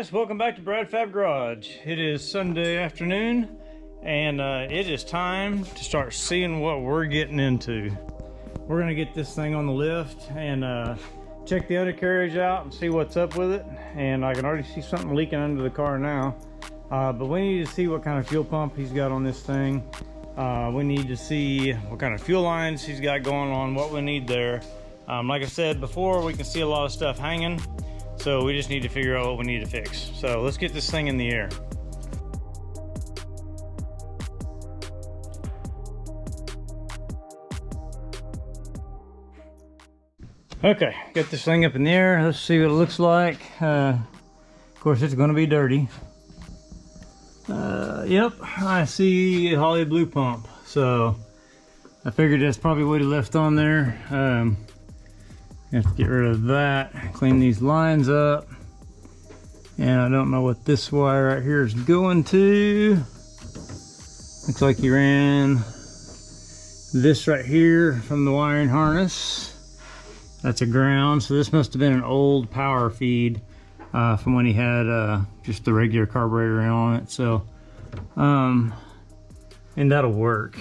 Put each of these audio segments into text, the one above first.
guys, welcome back to Brad Fab Garage. It is Sunday afternoon and it is time to start seeing what we're getting into. We're gonna get this thing on the lift and check the undercarriage out and see what's up with it. And I can already see something leaking under the car now, but we need to see what kind of fuel pump he's got on this thing. We need to see what kind of fuel lines he's got going on, what we need there. Like I said before, we can see a lot of stuff hanging, so we just need to figure out what we need to fix. So let's get this thing in the air. Okay, get this thing up in the air. Let's see what it looks like. Of course, it's going to be dirty. Yep, I see a Holley blue pump. So I figured that's probably what he left on there. Have to get rid of that, clean these lines up. And I don't know what this wire right here is going to. Looks like he ran this right here from the wiring harness. That's a ground, so this must have been an old power feed from when he had just the regular carburetor on it. So, and that'll work.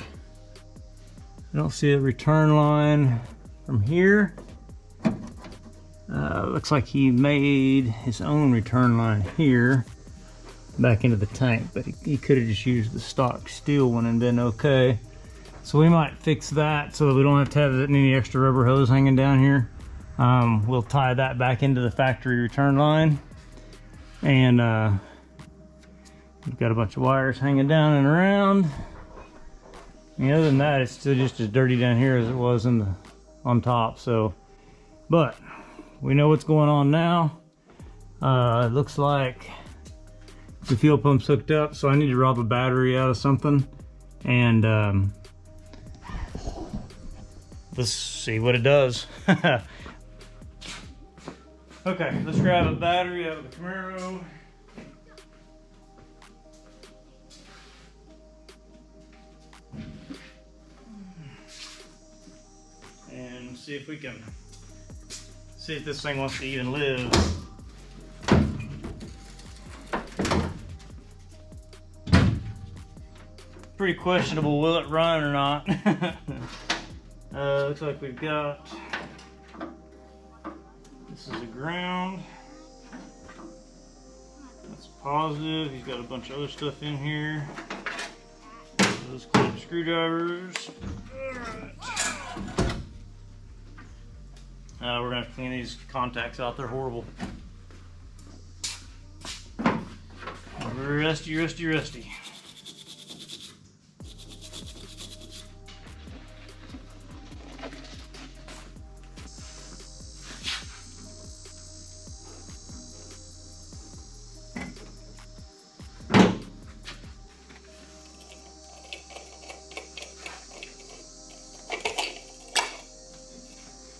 I don't see a return line from here. Looks like he made his own return line here back into the tank, but he could have just used the stock steel one and been okay. So we might fix that so that we don't have to have any extra rubber hose hanging down here. We'll tie that back into the factory return line, and we've got a bunch of wires hanging down and around. And other than that, it's still just as dirty down here as it was on top. So, but we know what's going on now. It looks like the fuel pump's hooked up, so I need to rob a battery out of something, and let's see what it does. Okay, let's grab a battery out of the Camaro. And see if we can see if this thing wants to even live. Pretty questionable, will it run or not? Looks like we've got, this is a ground, that's positive. He's got a bunch of other stuff in here. Those clip screwdrivers. Alright. We're gonna have to clean these contacts out, they're horrible. Rusty, rusty, rusty.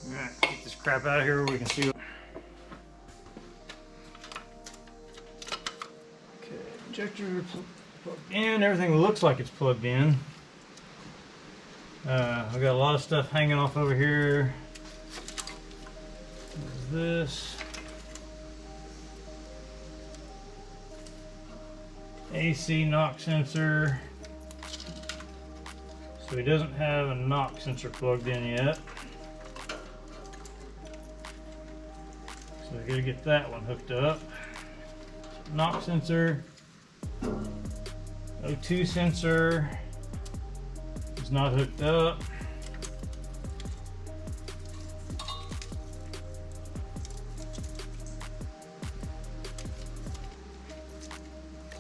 Alright, get this crap out of here where we can see it. Okay, injector plugged in. Everything looks like it's plugged in. I've got a lot of stuff hanging off over here. What is this? AC knock sensor. So he doesn't have a knock sensor plugged in yet. So we gotta get that one hooked up. Knock sensor, O2 sensor is not hooked up.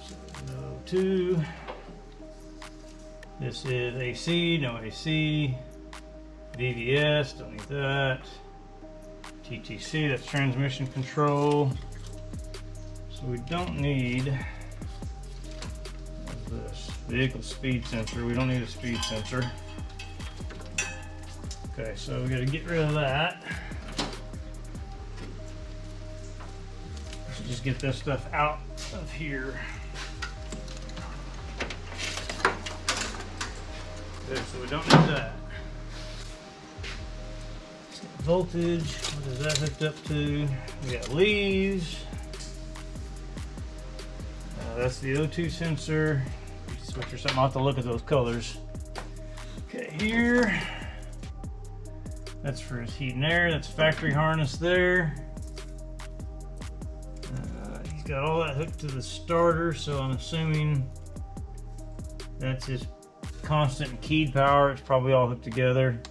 So O2. This is AC, no AC. VVS, don't need that. TTC, that's transmission control. So we don't need, what is this? Vehicle speed sensor. We don't need a speed sensor. Okay, so we gotta get rid of that. Let's just get this stuff out of here. Okay, so we don't need that. Voltage, what is that hooked up to? We got leaves. That's the O2 sensor. Switch or something. I'll have to look at those colors. Okay, here. That's for his heat and air. That's factory harness there. He's got all that hooked to the starter, so I'm assuming that's his constant and keyed power. It's probably all hooked together.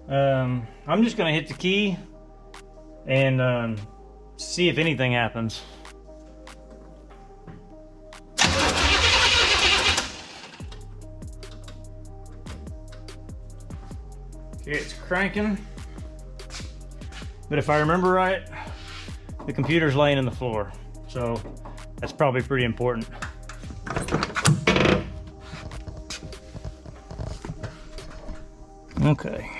I'm just gonna hit the key and see if anything happens. Okay, it's cranking, but if I remember right, the computer's laying in the floor, so that's probably pretty important. Okay.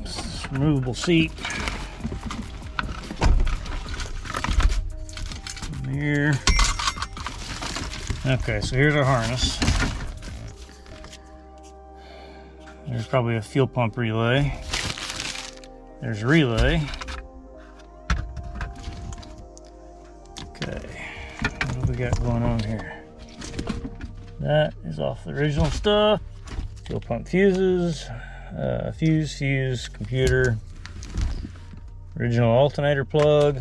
This removable seat. Here. Okay, so here's our harness. There's probably a fuel pump relay. There's a relay. Okay, what do we got going on here? That is off the original stuff. Fuel pump fuses, fuse, computer, original alternator plug.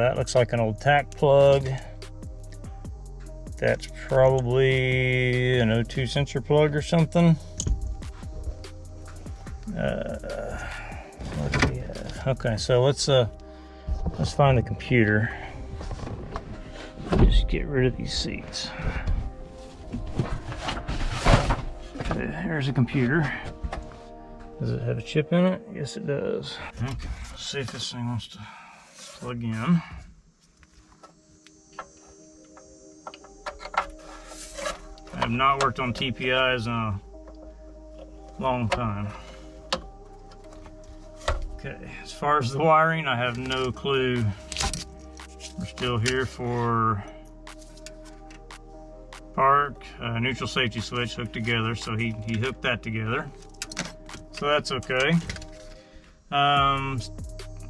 That looks like an old tack plug. That's probably an O2 sensor plug or something. What do we have? Okay, so let's find the computer. Just get rid of these seats. Okay, here's a computer. Does it have a chip in it? Yes, it does. Okay, let's see if this thing wants to plug in. I have not worked on TPIs in a long time. Okay, as far as the wiring, I have no clue. We're still here for park, neutral safety switch hooked together, so he hooked that together. So that's okay.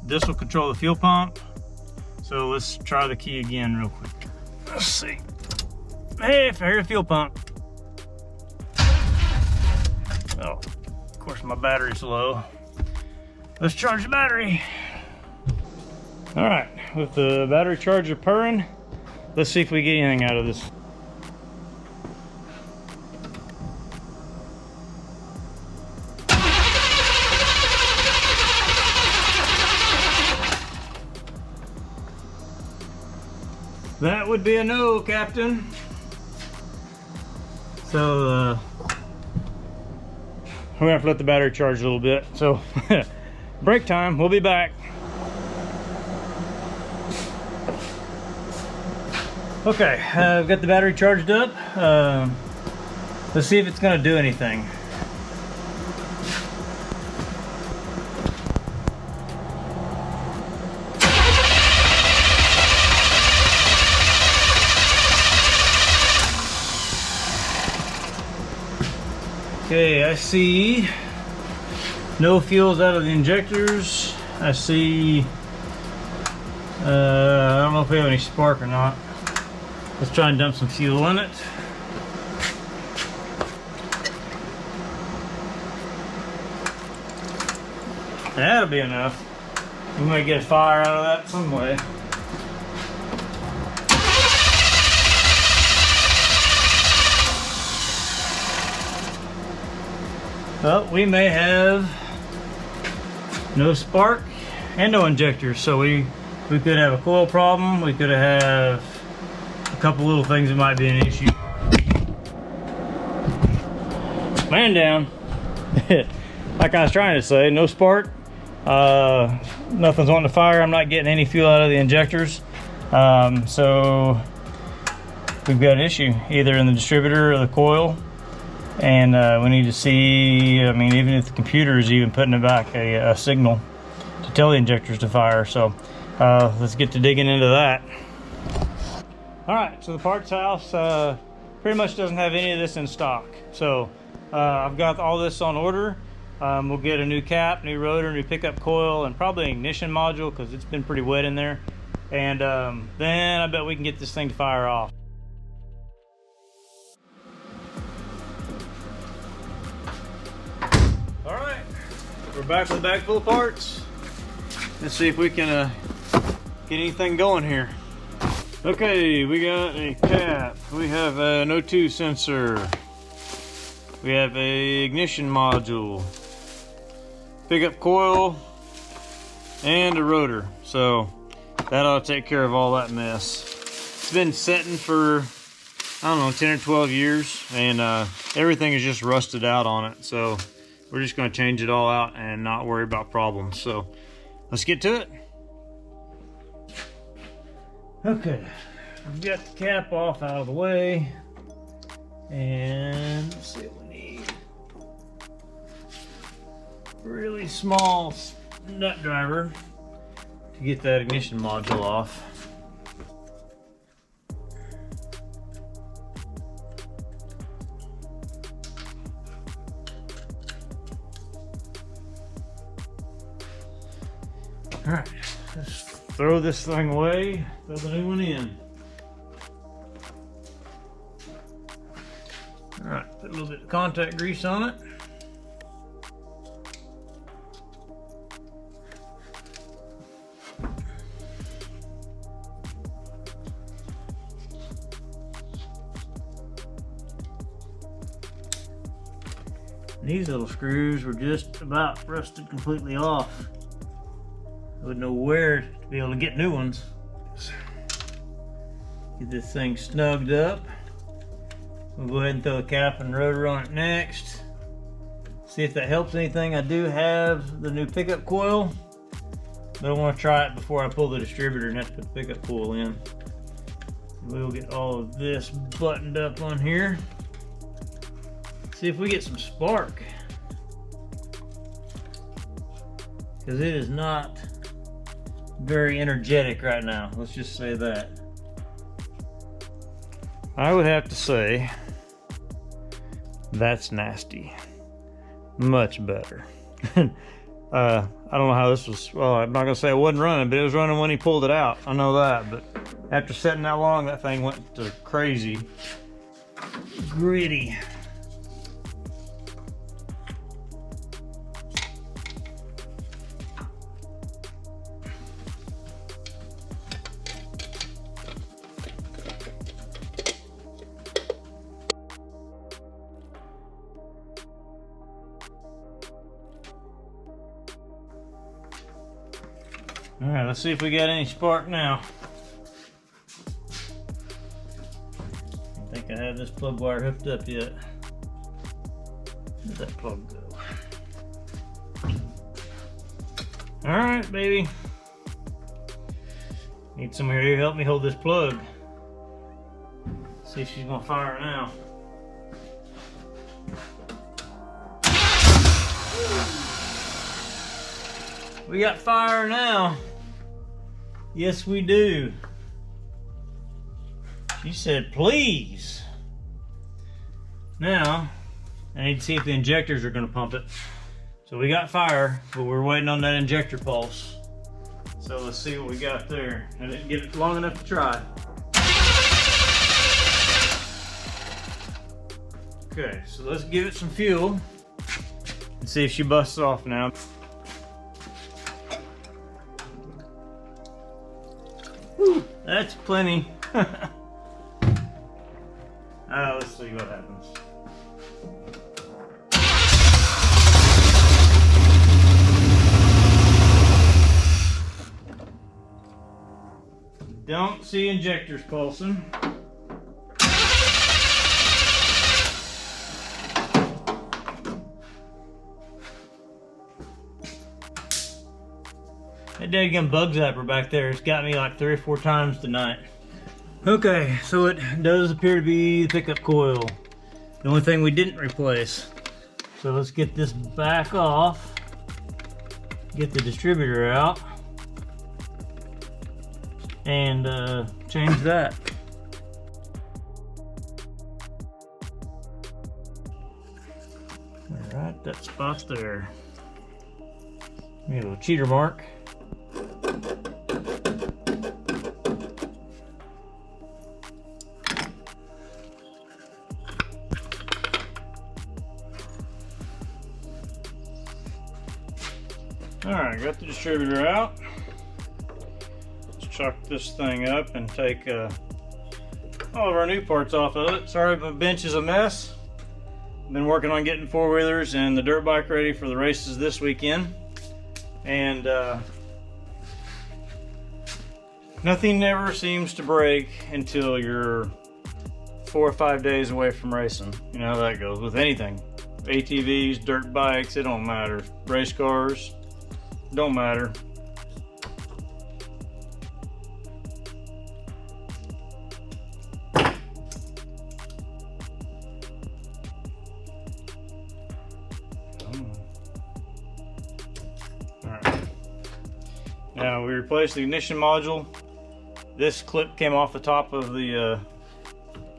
This will control the fuel pump. So let's try the key again real quick. Let's see. Hey, if I hear a fuel pump. Oh, of course my battery's low. Let's charge the battery. All right, with the battery charger purring, let's see if we get anything out of this. That would be a no, Captain. So we're gonna have to let the battery charge a little bit. So break time, we'll be back. Okay, I've got the battery charged up. Let's see if it's gonna do anything. Okay, I see no fuels out of the injectors. I see, I don't know if we have any spark or not. Let's try and dump some fuel in it. That'll be enough. We might get a fire out of that some way. Well, we may have no spark and no injectors, so we could have a coil problem. We could have a couple little things that might be an issue. Man down. Like I was trying to say, no spark. Nothing's on the fire. I'm not getting any fuel out of the injectors. So we've got an issue either in the distributor or the coil. And we need to see, I mean, even if the computer is even putting it back a signal to tell the injectors to fire. So let's get to digging into that. All right, so the parts house, pretty much doesn't have any of this in stock. So I've got all this on order. We'll get a new cap, new rotor, new pickup coil, and probably an ignition module because it's been pretty wet in there. And then I bet we can get this thing to fire off. All right, we're back with a bag full of parts. Let's see if we can get anything going here. Okay, we got a cap, we have an O2 sensor, we have a ignition module, pickup coil, and a rotor. So that ought to take care of all that mess. It's been setting for, I don't know, 10 or 12 years, and everything is just rusted out on it. So we're just going to change it all out and not worry about problems. So let's get to it. Okay, we've got the cap off out of the way, and let's see what we need. Really small nut driver to get that ignition module off. All right, let's throw this thing away, throw the new one in. All right, put a little bit of contact grease on it. These little screws were just about rusted completely off. I wouldn't know where to be able to get new ones. Get this thing snugged up. We'll go ahead and throw a cap and rotor on it next. See if that helps anything. I do have the new pickup coil, but I want to try it before I pull the distributor and have to put the pickup coil in. We'll get all of this buttoned up on here. See if we get some spark, because it is not very energetic right now. Let's just say that. I would have to say that's nasty. Much better. I don't know how this was. Well, I'm not gonna say it wasn't running, but it was running when he pulled it out. I know that, but after setting that long, that thing went to crazy gritty. All right, let's see if we got any spark now. I don't think I have this plug wire hooked up yet. Where'd that plug go? All right, baby. Need somebody here to help me hold this plug. See if she's gonna fire now. We got fire now. Yes, we do. She said, please. Now, I need to see if the injectors are gonna pump it. So we got fire, but we're waiting on that injector pulse. So let's see what we got there. I didn't get it long enough to try. Okay, so let's give it some fuel and see if she busts off now. Whew, that's plenty. Let's see what happens. Don't see injectors pulsing. That dadgum bug zapper back there has got me like 3 or 4 times tonight. Okay, so it does appear to be the pickup coil. The only thing we didn't replace. So let's get this back off. Get the distributor out. And change that. that spot there. Maybe a little cheater mark. Alright, got the distributor out. Let's chuck this thing up and take all of our new parts off of it. Sorry if my bench is a mess. I've been working on getting four-wheelers and the dirt bike ready for the races this weekend. And nothing ever seems to break until you're 4 or 5 days away from racing. You know how that goes with anything. ATVs, dirt bikes, it don't matter. Race cars, don't matter. Now we replaced the ignition module. This clip came off the top of the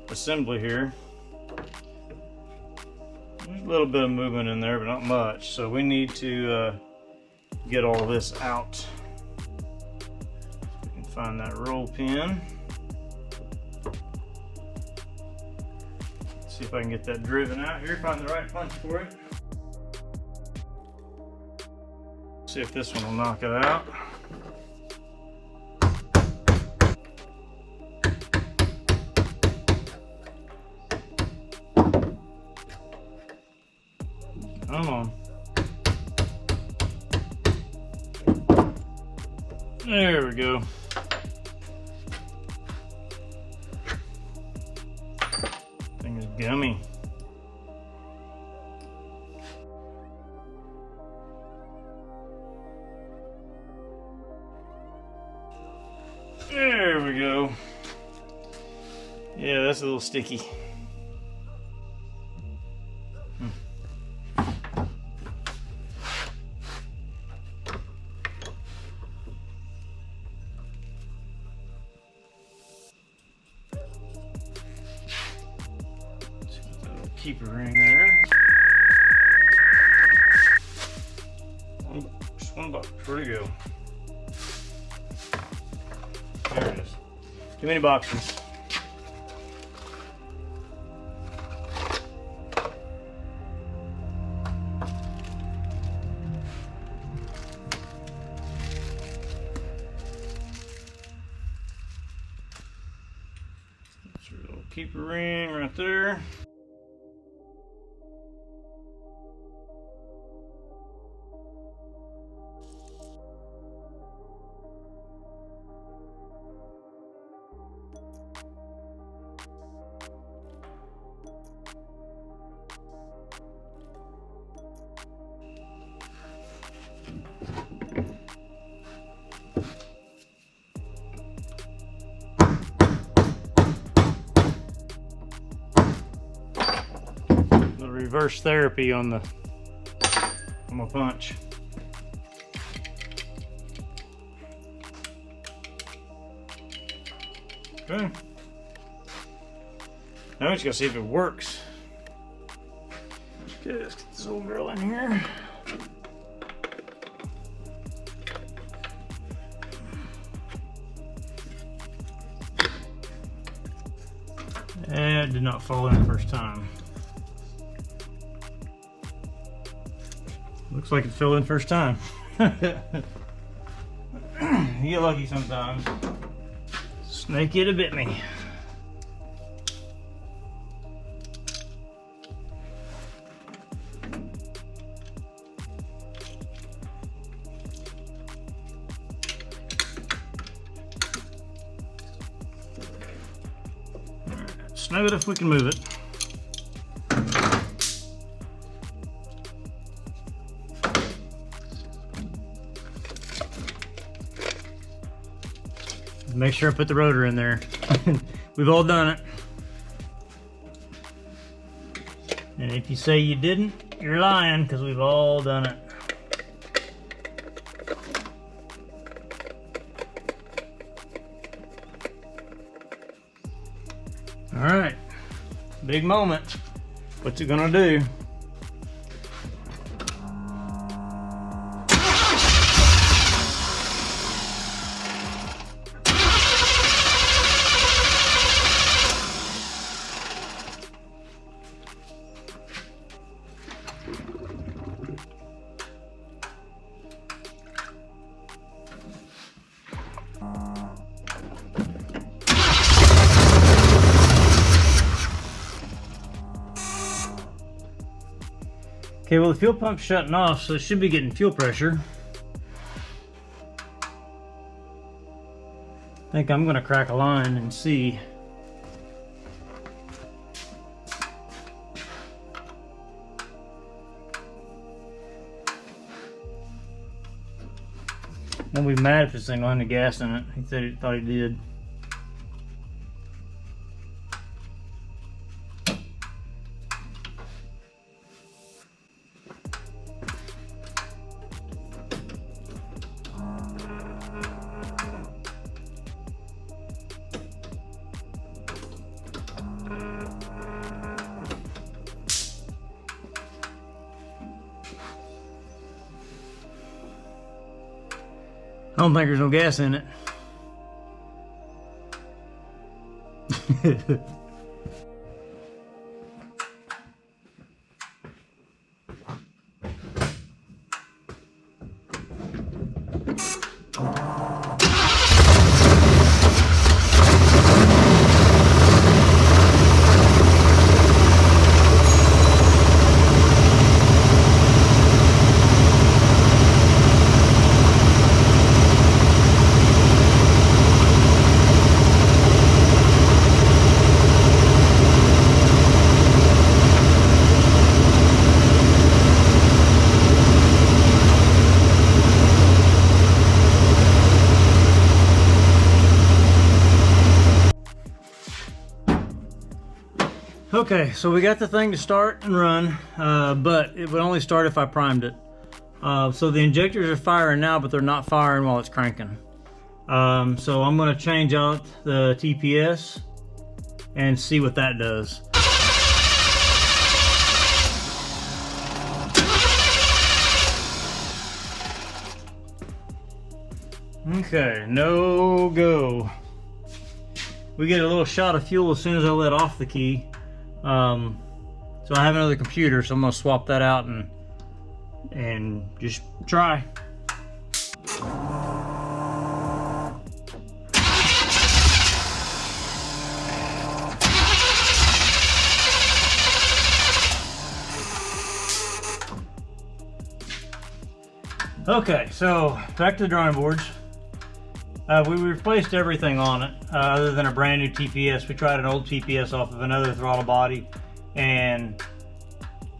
assembly here. There's a little bit of movement in there, but not much. So we need to get all this out. We can find that roll pin. See if I can get that driven out here, find the right punch for it. See if this one will knock it out. Come on. There we go. Thing is gummy. There we go. Yeah, that's a little sticky. Keep a ring there. Just one box. Where'd it go? There it is. Too many boxes. That's a little keeper ring right there. Reverse therapy on my punch. Okay. Now we just gotta see if it works. Okay, let's get this little girl in here. And it did not fall in the first time. Looks like it fell in first time. You get lucky sometimes. Snake it a bit me. Snug it if we can move it. Make sure I put the rotor in there. We've all done it. And if you say you didn't, you're lying, because we've all done it. All right, big moment. What's it gonna do? Okay, well the fuel pump's shutting off, so it should be getting fuel pressure. I think I'm gonna crack a line and see. Won't be mad if this thing don't have any gas in it. He said he thought he did. I don't think there's no gas in it. Okay, so we got the thing to start and run, but it would only start if I primed it. So the injectors are firing now, but they're not firing while it's cranking. So I'm going to change out the TPS and see what that does. Okay, no go. We get a little shot of fuel as soon as I let off the key. So I have another computer, so I'm gonna swap that out and just try. Okay, so back to the drawing boards. We replaced everything on it other than a brand new TPS. We tried an old TPS off of another throttle body and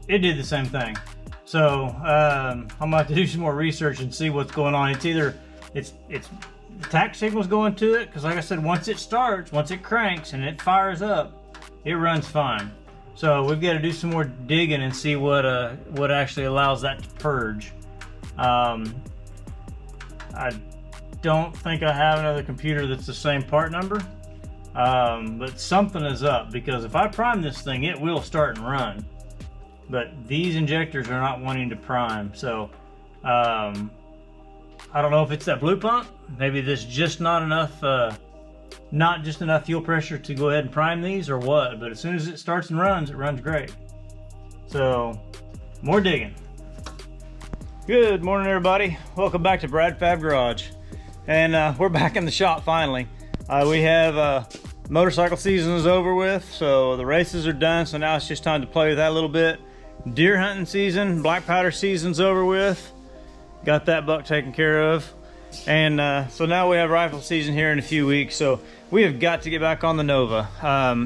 it did the same thing. So I'm gonna have to do some more research and see what's going on. It's either it's the tach signal's going to it, because like I said, once it starts, once it cranks and it fires up, it runs fine. So we've got to do some more digging and see what actually allows that to purge. I don't think I have another computer that's the same part number, but something is up, because if I prime this thing, it will start and run, but these injectors are not wanting to prime. So I don't know if it's that blue pump. Maybe there's just not enough fuel pressure to go ahead and prime these, or what, but as soon as it starts and runs, it runs great. So more digging. Good morning, everybody. Welcome back to Brad Fab Garage. And we're back in the shop finally. We have motorcycle season is over with, so the races are done, so now it's just time to play with that a little bit. Deer hunting season, black powder season's over with. Got that buck taken care of. And so now we have rifle season here in a few weeks, so we have got to get back on the Nova.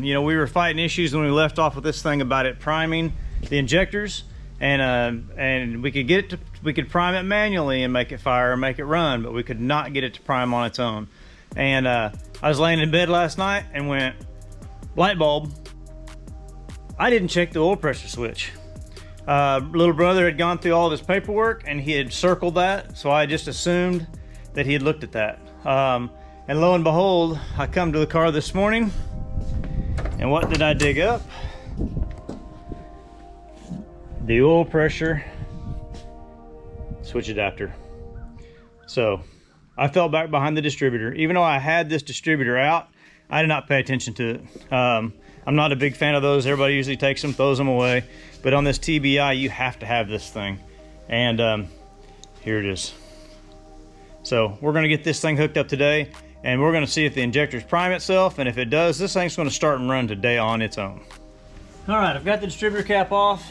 You know, we were fighting issues when we left off with this thing about it priming the injectors, and we could prime it manually and make it fire and make it run, but we could not get it to prime on its own. And I was laying in bed last night and went, light bulb, I didn't check the oil pressure switch. Little brother had gone through all of his paperwork and he had circled that, so I just assumed that he had looked at that. And lo and behold, I come to the car this morning, and what did I dig up? The oil pressure switch adapter. So I fell back behind the distributor. Even though I had this distributor out, I did not pay attention to it. I'm not a big fan of those. Everybody usually takes them, throws them away. But on this TBI, you have to have this thing. And here it is. So we're gonna get this thing hooked up today, and we're gonna see if the injectors prime itself, and if it does, this thing's gonna start and run today on its own. All right, I've got the distributor cap off.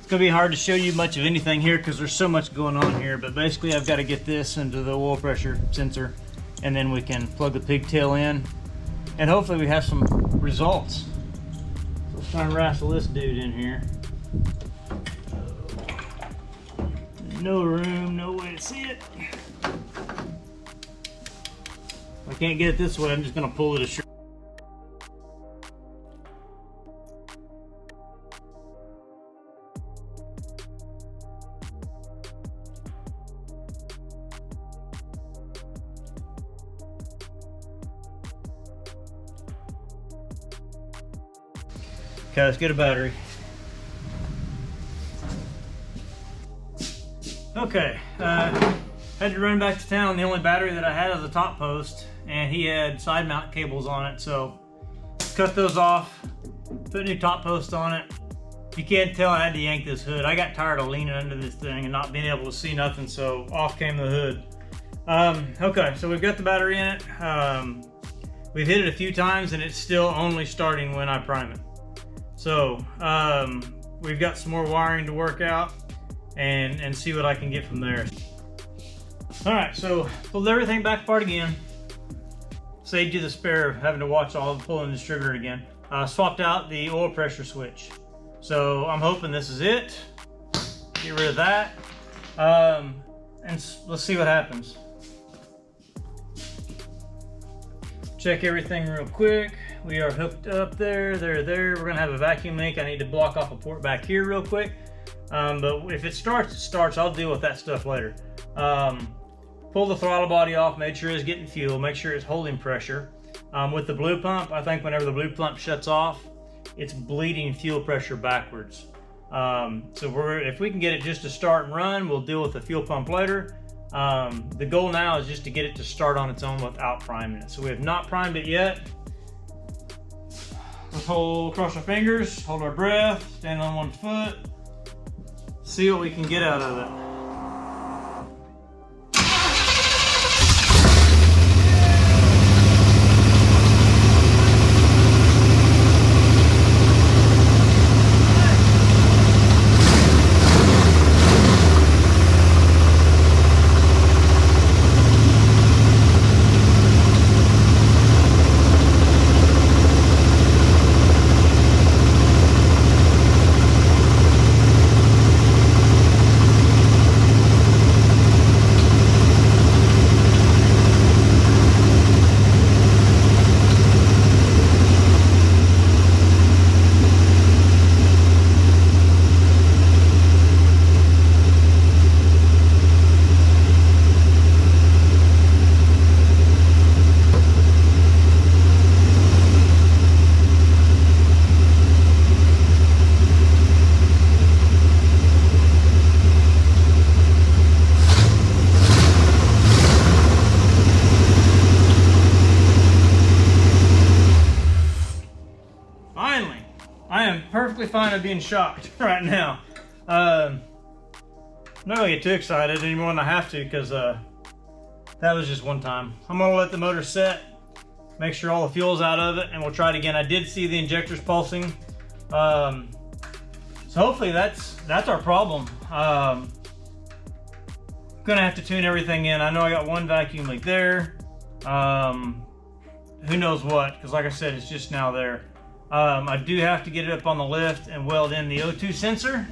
It's gonna be hard to show you much of anything here because there's so much going on here, but basically I've got to get this into the oil pressure sensor, and then we can plug the pigtail in, and hopefully we have some results. So let's try and wrestle this dude in here. No room, no way to see it. If I can't get it this way, I'm just gonna pull it ashore. Okay, let's get a battery. Okay, had to run back to town. The only battery that I had was a top post, and he had side mount cables on it, so cut those off, put a new top post on it. You can't tell I had to yank this hood. I got tired of leaning under this thing and not being able to see nothing, so off came the hood. Okay, so we've got the battery in it. We've hit it a few times and it's still only starting when I prime it. So we've got some more wiring to work out and see what I can get from there. All right, so pulled everything back apart again. Saved you the spare of having to watch all the pulling the distributor again. Swapped out the oil pressure switch. So I'm hoping this is it. Get rid of that. And let's see what happens. Check everything real quick. We are hooked up there, there. We're gonna have a vacuum leak. I need to block off a port back here real quick. But if it starts, it starts. I'll deal with that stuff later. Pull the throttle body off, make sure it's getting fuel, make sure it's holding pressure. With the blue pump, I think whenever the blue pump shuts off, it's bleeding fuel pressure backwards. So if we can get it just to start and run, we'll deal with the fuel pump later. The goal now is just to get it to start on its own without priming it. So we have not primed it yet. Let's cross our fingers, hold our breath, stand on one foot, see what we can get out of it. Perfectly fine of being shocked right now. I'm not gonna get too excited any more than I have to because that was just one time. I'm gonna let the motor set, make sure all the fuel's out of it, and we'll try it again. I did see the injectors pulsing, so hopefully that's our problem. Gonna have to tune everything in. I know I got one vacuum leak there. Who knows what? Because like I said, it's just now there. I do have to get it up on the lift and weld in the O2 sensor.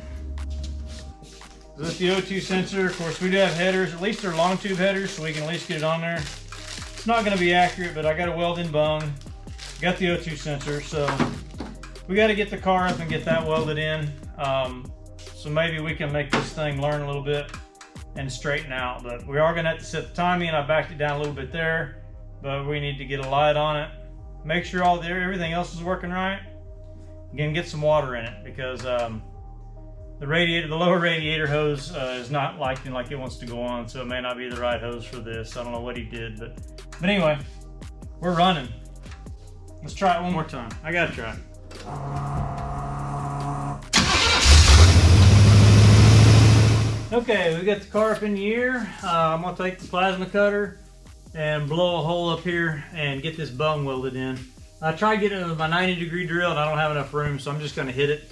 This is the O2 sensor. Of course, we do have headers. At least they're long tube headers, so we can at least get it on there. It's not going to be accurate, but I got a weld in bung. Got the O2 sensor, so we got to get the car up and get that welded in. So maybe we can make this thing learn a little bit and straighten out. But we are going to have to set the timing, and I backed it down a little bit there. But we need to get a light on it. Make sure everything else is working right. Again, get some water in it because the lower radiator hose is not liking like it wants to go on, so it may not be the right hose for this. I don't know what he did, but anyway, we're running. Let's try it one more time. I gotta try it. Okay, we got the car up in the air. I'm gonna take the plasma cutter and blow a hole up here and get this bung welded in. I tried getting it with my 90-degree drill and I don't have enough room, so I'm just gonna hit it.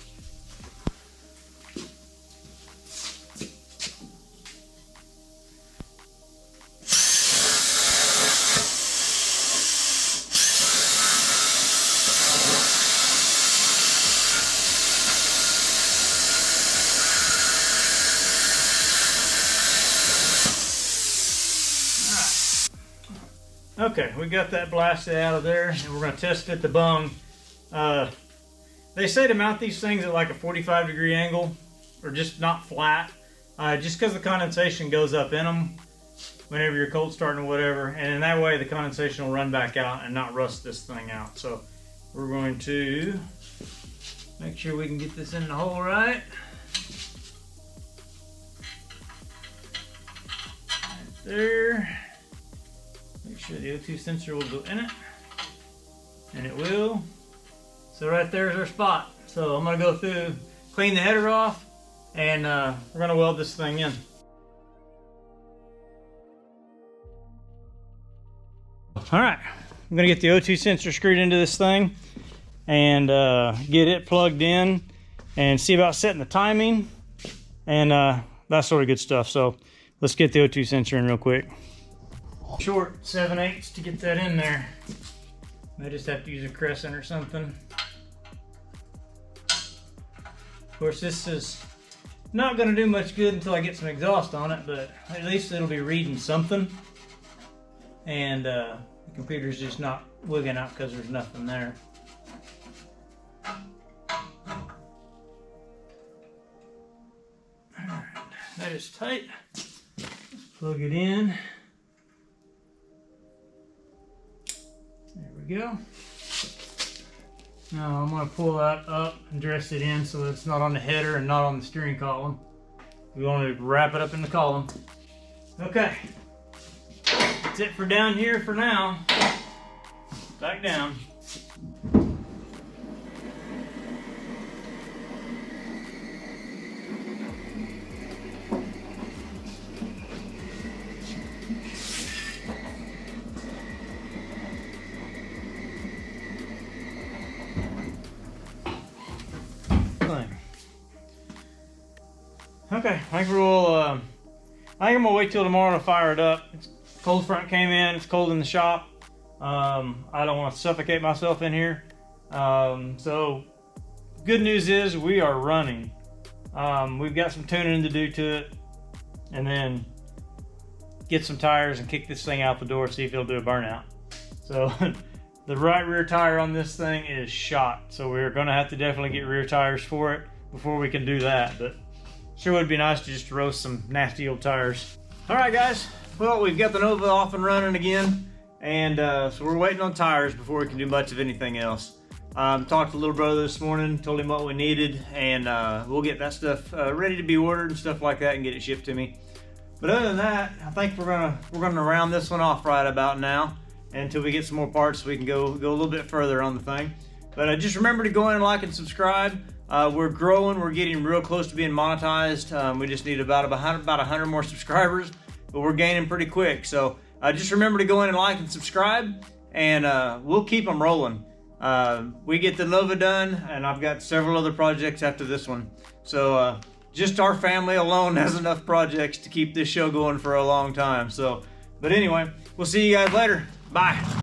Okay, we got that blasted out of there, and we're going to test it at the bung. They say to mount these things at like a 45-degree angle, or just not flat, just because the condensation goes up in them whenever you're cold starting or whatever, and in that way the condensation will run back out and not rust this thing out. So we're going to make sure we can get this in the hole right. Right there. Make sure the O2 sensor will go in it, and it will. So right there's our spot. So I'm gonna go through, clean the header off, and we're gonna weld this thing in. All right, I'm gonna get the O2 sensor screwed into this thing and get it plugged in and see about setting the timing and that sort of good stuff. So let's get the O2 sensor in real quick. Short 7/8 to get that in there. I just have to use a crescent or something. Of course, this is not going to do much good until I get some exhaust on it, but at least it'll be reading something. And the computer's just not wigging out because there's nothing there. Alright, that is tight. Let's plug it in. There we go. Now I'm going to pull that up and dress it in so that it's not on the header and not on the steering column. We want to wrap it up in the column. Okay. That's it for down here for now. Back down. Okay, I think I'm gonna wait till tomorrow to fire it up. Cold front came in, it's cold in the shop. I don't want to suffocate myself in here. So good news is we are running. We've got some tuning to do to it, and then get some tires and kick this thing out the door, see if it'll do a burnout. So the right rear tire on this thing is shot, so we're gonna have to definitely get rear tires for it before we can do that. But sure would be nice to just roast some nasty old tires. All right, guys. Well, we've got the Nova off and running again, and so we're waiting on tires before we can do much of anything else. Talked to little brother this morning, told him what we needed, and we'll get that stuff ready to be ordered and stuff like that and get it shipped to me. But other than that, I think we're gonna round this one off right about now until we get some more parts so we can go a little bit further on the thing. But just remember to go in and like and subscribe. We're growing, we're getting real close to being monetized. We just need about 100 more subscribers, but we're gaining pretty quick. So just remember to go in and like and subscribe, and we'll keep them rolling. We get the Nova done, and I've got several other projects after this one. So just our family alone has enough projects to keep this show going for a long time. So, but anyway, we'll see you guys later. Bye.